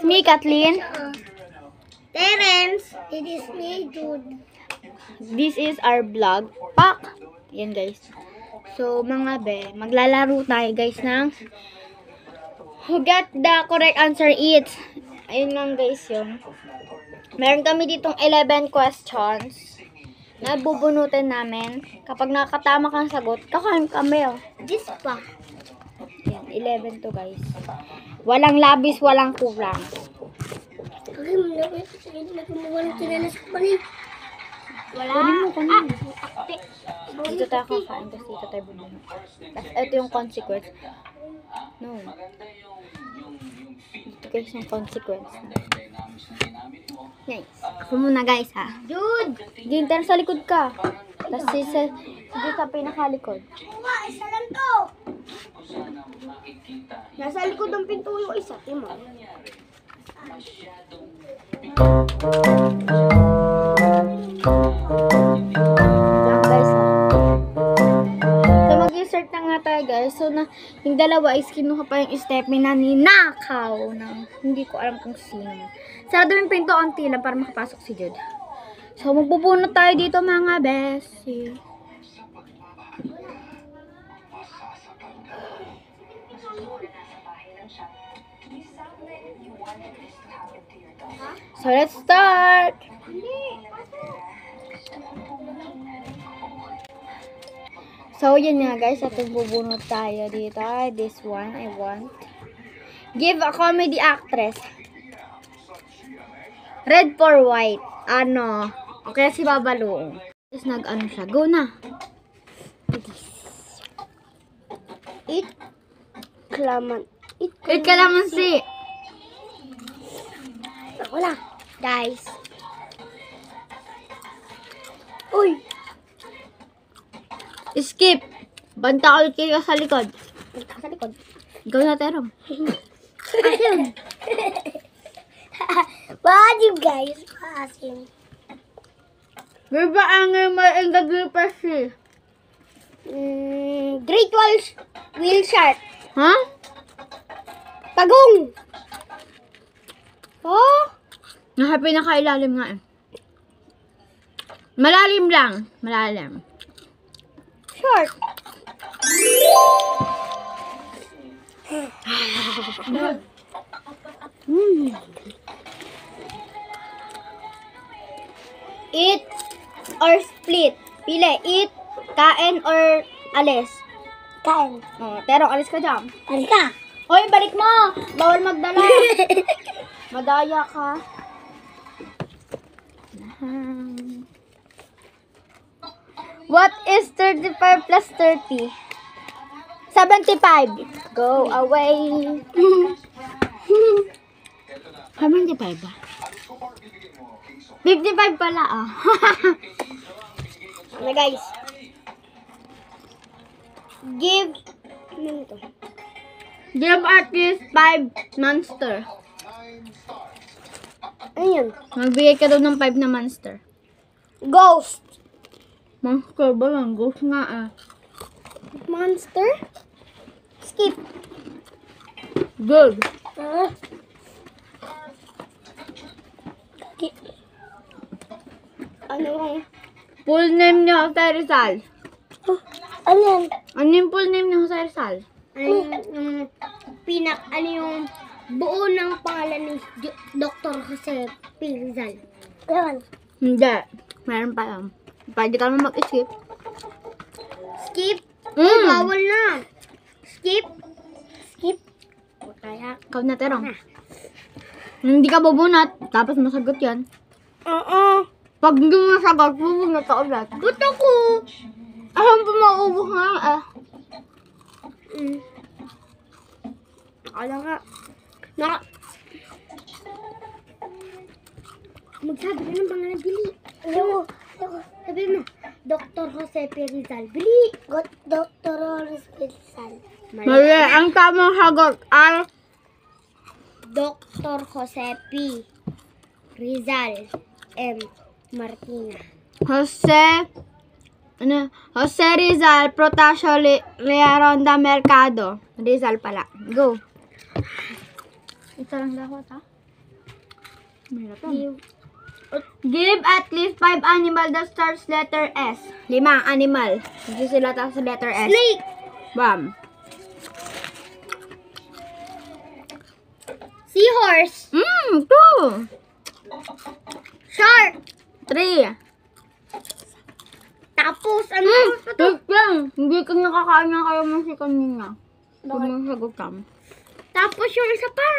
me, Kathleen. Terence. It is me, Jude. This is our vlog. Pak! Yan guys. So, mga be, maglalaro tayo guys ng who got the correct answer eats. Ayun lang guys yun. Meron kami ditong 11 questions na bubunutin namin. Kapag nakatama kang sagot, kakain kami oh. This pa. Yan, 11 to guys. Walang labis, walang kulang. Wala. Dito tayo kakain kasi dito tayo bubunot. Tapos ito yung consequence. No. Dito guys yung consequence. Nice. Ako muna guys ha. Jude. Ginter sa likod ka. Tapos sige sa pinakalikod. Isa lang to. Nasa likod ng pinto yung isa. Timo. Lang guys ha. So mag-insert na nga tayo guys. So na, yung dalawa is kinuha pa yung step na ninakaw ng hindi ko alam kung sino. Sarado yung pinto ang tila para makapasok si Jude. So magbubunot tayo dito mga besi. So let's start. So yun nga guys, at bubunot tayo dito. This one I want. Give a comedy actress. Red for white. Ano? Okay, si Babalong. Tapos nag-ano siya. Go na. Eat. Kalaman. Eat kalamansi. Wala. Guys. Uy. Skip. Banta ulit kayo sa likod. Sa likod. Go na, Terong. Ayun. Bakit guys? Asim. Diba ang may ingagli pa siya? Great wheel shark. Ha? Pagong. Oh. Nasa pinakailalim nga eh. Malalim lang. Malalim. Short. Eat or split? Pili. Eat, kain, or alis? Kain. Oh, Terong, alis ka dyan. Halika. Hoy, balik mo! Bawal magdala. Madaya ka. What is 35 plus 30? 75. Go away. 75 ba? 55 pala ah. Ano guys? Give Ano to? Give at least 5 monster. Ayun. Magbigay ka daw ng 5 na monster. Ghost. Monster ba lang? Ghost nga ah. Monster. Skip. Good. Ano? Full name ni Jose Rizal. Ano yan? Ano yung full name ni Jose Rizal? Ano yung ano yung buo ng pangalan ni Dr. Jose P. Rizal? Yan. Hindi. Meron pa lang. Pwede ka naman mag-skip. Skip? Oh, bawal na. Skip? Skip? O kaya? Ikaw na, Terong. Hindi ka bubunot, tapos masagot yan. Oo. Pag hindi mo masagot, bubunot ka ulit. Ba't ako? Alam po mauubos nga eh. Akala nga. Magsabi ka ng pangalan, Bili. Oo. Sabi mo, Dr. Jose P. Rizal. Bili. Dr. Jose P. Rizal. Mali, ang tamang sagot ay Dr. Jose P. Rizal M. Martina. Jose Rizal Protasio Learonda Mercado. Rizal pala. Go. Ito lang dapat ha? Mahirap yan. Give at least 5 animal that starts letter S. 5 animal. Hindi sila tapos sa letter S. Snake. Bam. Seahorse. 2. Shark. 3. Tapos, ano? Wait lang. Hindi ka nakakain ng kalamansi kanina. Sumasagot ka. Tapos yung isa pa.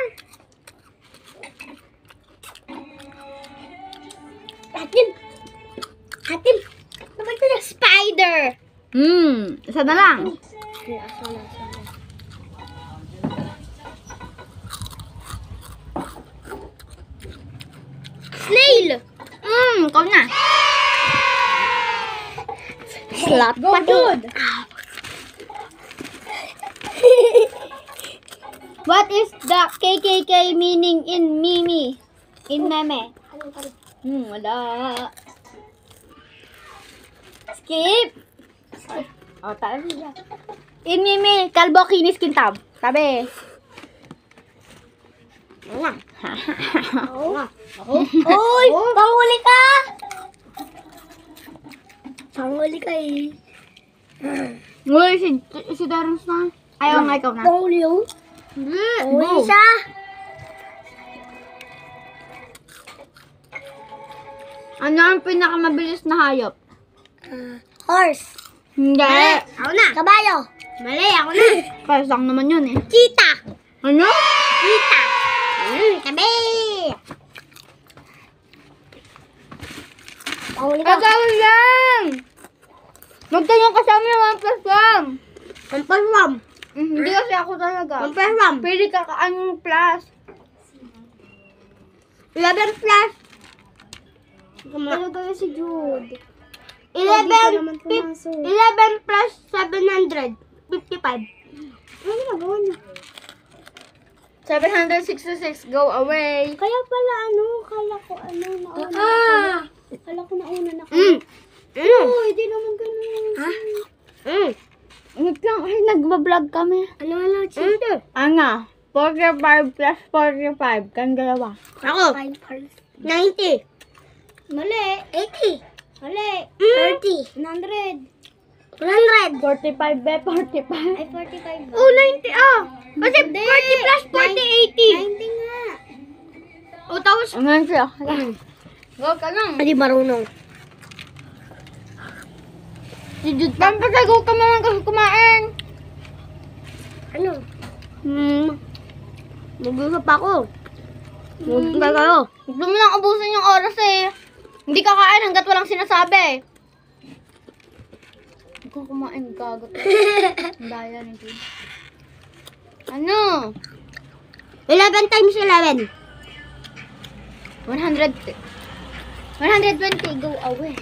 Atin. Dapat ko na spider. Isa na lang. Snail. Ikaw na. Slap pa good. What is the KKK meaning in Mimi? In meme? Wala. Skip. Oh, tabi siya. In Mimi, kalbo, kinis, kintab. Tabi. Uy, panghuli ka. Panghuli ka eh. Uy, si Darren na. Ayaw nga ikaw na. Panghuli yun. Panghuli Go. siya. Ano ang pinakamabilis na hayop? Horse. Hindi. Ako na. Kabayo. Mali, ako na. Pasang naman yun eh. Cheetah. Ano? Cheetah. Tabi. Panghuli ka. Agawin lang! Magtanong ka sa amin 1+1. 1+1. Hindi kasi ako talaga. 1+1. Pwede ka kaanong plus. 11 plus. Ano gawin si Jude? 11 plus 700. 55. Ano ginagawa niya? 766, go away. Kaya pala kala ko nauna Kala ko nauna na hindi naman ganun. Wait lang, ay nagbablog kami. Ano, cheater? Anga, 45 plus 45. Kan dalawa. Ako. 90. Mali. 80. Mali. 30. 100. 100. 45 be, 45. Ay, 45 ba? Oh, 90 ah. Kasi Hindi. 40 plus 40, 80. 90 nga. O, tapos. Ano siya? Go ka lang. Hindi marunong. Si Jude, pampasago ka naman kasi kumain. Ano? Mag-usap ako. Mag-usap kayo. Gusto mo lang ubusin yung oras eh. Hindi ka kain hanggat walang sinasabi. Kung kumain ka, gagot. Ang daya ni Jude. Ano? 11 times 11. 100. 120, go away.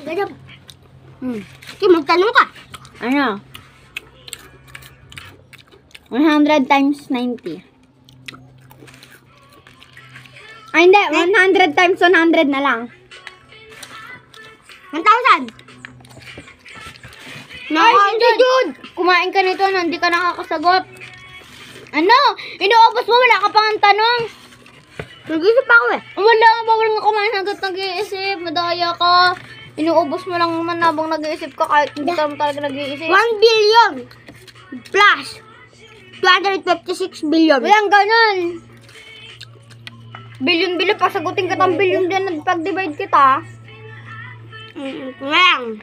Ganyan. Sige, magtanong ka. Ano? 100 times 90. Ay, hindi. 100 times 100 na lang. 1,000. Ay, si Jude! Kumain ka nito na hindi ka nakakasagot. Ano? Inuubos mo, wala ka pang tanong. Nag-isip ako eh. Wala, bawal nga kumain hanggat nag-iisip. Madaya ka. Inuubos mo lang naman habang nag-iisip ka kahit hindi ka naman talaga nag-iisip. 1 billion plus 256 billion. Walang ganun. Bilyon-bilyon, pasagutin ka ng bilyon din pag-divide kita. Walang.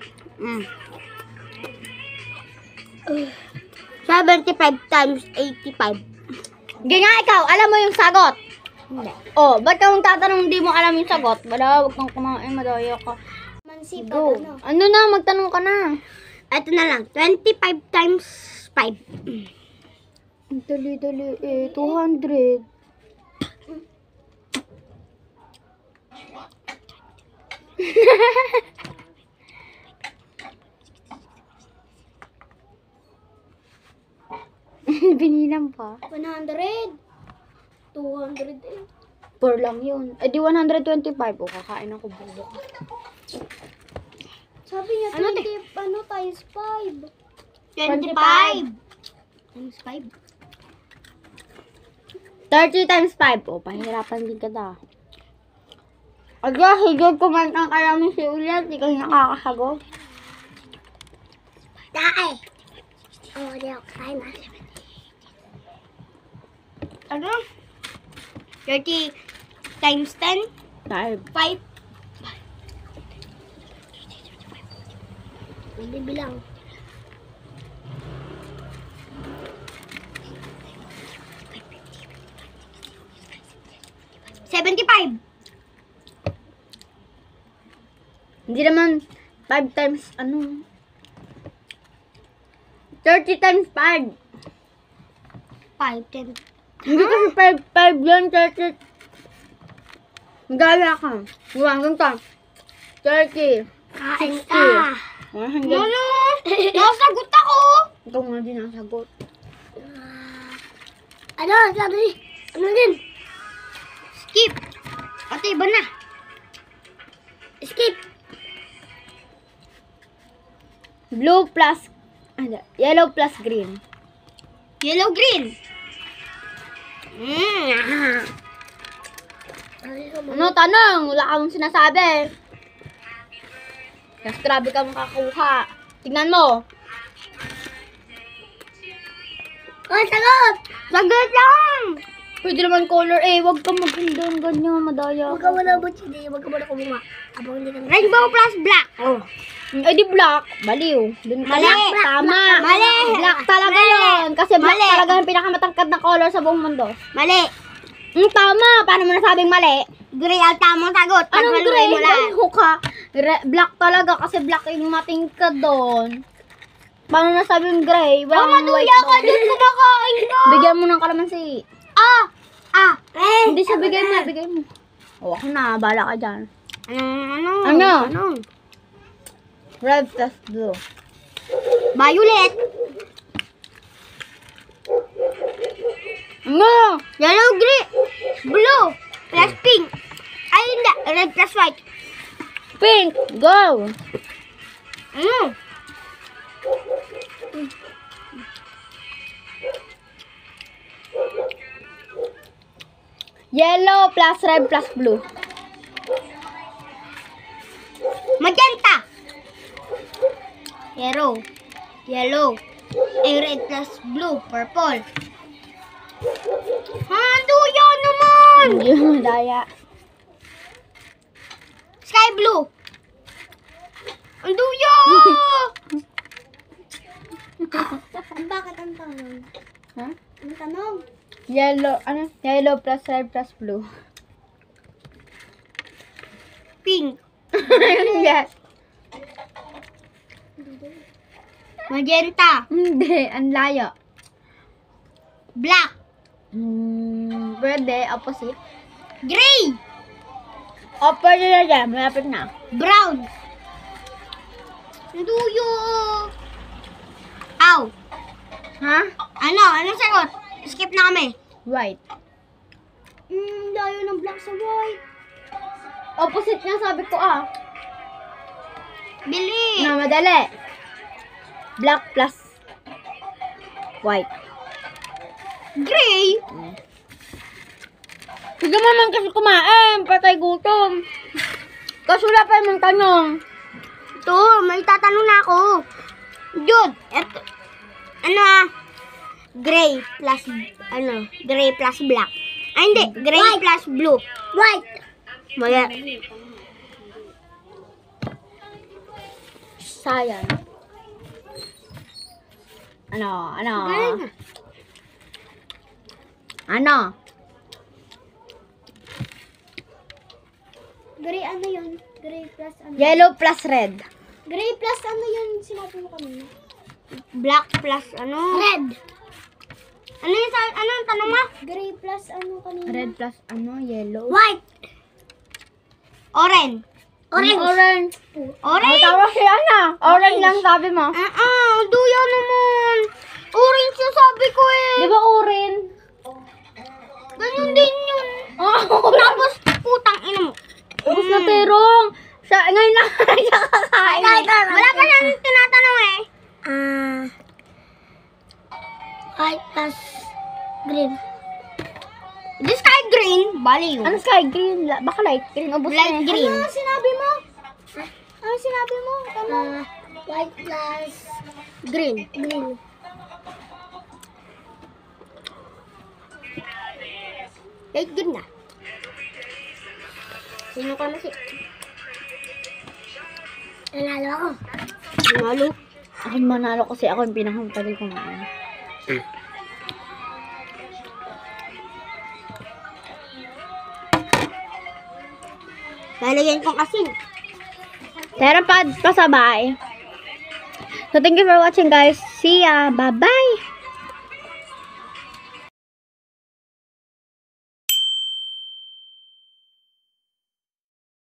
75 times 85. Hindi nga ikaw, alam mo yung sagot. Hindi. Oh, ba't ka mong tatanong hindi mo alam yung sagot? Bala, huwag kang kumain, madaya ka. Mansipa Go. Ano na, magtanong ka na. Ito na lang. 25 times 5. Dali-dali eh, 200. Binilang pa. 100. 200 eh. 4 lang yun. Eh di 125. O, kakain ako bubo. Sabi niya, Ano, 20, times 5. 25. Times 5. 30 times 5. O, pahirapan din ka da. Aga, higod kumanta ka namin si Ulan. Di kayo nakakasagot. Dai. Oh, di ako kain na. Ano? 30 times 10? 5. 5. Hindi bilang. $75. Hindi naman 5 times, 30 times 5. 5, 10. Hindi kasi 5 yan, 30. Gala ka. Huwag ganito. 30. Kain 60. ka. 100. Ano? Nasagot ako. Ito nga din ang sagot. Ano? Sabi. Ano din? Skip. Ate, iba na. Skip. Blue plus, yellow plus green. Yellow, green. Ano tanong? Wala kang sinasabi. Mas grabe ka makakuha. Tingnan mo. Oh, sagot. Sagot lang! Pwede naman color A. Huwag ka magandang ganyan. Madaya Huwag ka muna butsi. Huwag ka muna kumuha. Abang hindi ka na. Rainbow plus black. Oh. Eh di black. Baliw. Dun ka Mali. lang. Tama. Mali. Black talaga yun. Kasi black Mali. talaga yung pinakamatangkad na color sa buong mundo. Mali. Tama. Paano mo nasabing mali? Gray ang tamang sagot. Anong Paghaluin gray? mo lang. Baliw ka. Black talaga kasi black yung matingkad doon. Paano nasabing gray? Walang white Maduya ka doon. dun kumakain ka. Bigyan mo ng kalamansi. Red. Hindi siya bigay mo. Bigay mo. O ako na. Bala ka dyan. Ano? Ano? Red plus blue. Violet. Ano? Yellow, green. Blue. Plus pink. Ay, hindi. Red plus white. Pink. Go. Ano? Yellow plus red plus blue. Magenta. Yellow. Yellow. Red plus blue. Purple. Duya naman. Hindi mo daya. Sky blue. Ang duya. Bakit ang tanong? Ha? Ang tanong? Yellow. Ano? Yellow plus red plus blue. Pink. Yes. Magenta. Hindi. Ang layo. Black. Pwede. Opposite. Gray. Pwede na dyan. Malapit na. Brown. Ang duyo. Ow. Ha? Ano? Anong sagot? Skip na kami. White. Layo ng black sa white. Opposite nga sabi ko Bili. Na madali. Black plus white. Gray. Sige mo naman kasi kumain. Patay gutom. Kasi wala pa yung tanong. Ito, may tatanong na ako. Jude, eto. Gray plus, gray plus black. Ay, hindi. Gray White. plus blue. White. Maya. Sayang. Ano? Galing. Ano? Gray ano yun? Gray plus ano? Yellow plus red. Gray plus ano yun? Sinabi mo kanina. Black plus ano? Red. Ano yung tanong mo? Gray plus ano kanina? Red plus yellow. White. Orange. Orange. Orange. Orange. Tawa siya na. Orange lang sabi mo. Duya naman. Orange yung sabi ko eh. Di ba orange? Ganyan din yun. Tapos, putang ina mo. Tapos na terong. Ngayon lang siya kakain. Wala pa siyang tinatanong eh. White plus green. Bali yun. Ano sky green? Baka light green. Ubus Light na. green. Ano sinabi mo? Ano sinabi mo? Ano? White plus green. Green. Light green na. Sino ka na si? Nanalo ako. Nanalo? Ako yung manalo kasi ako yung pinakamatali kumain. Lalagyan kong asin. Tara pa, pasabay. So, thank you for watching, guys. See ya. Bye-bye.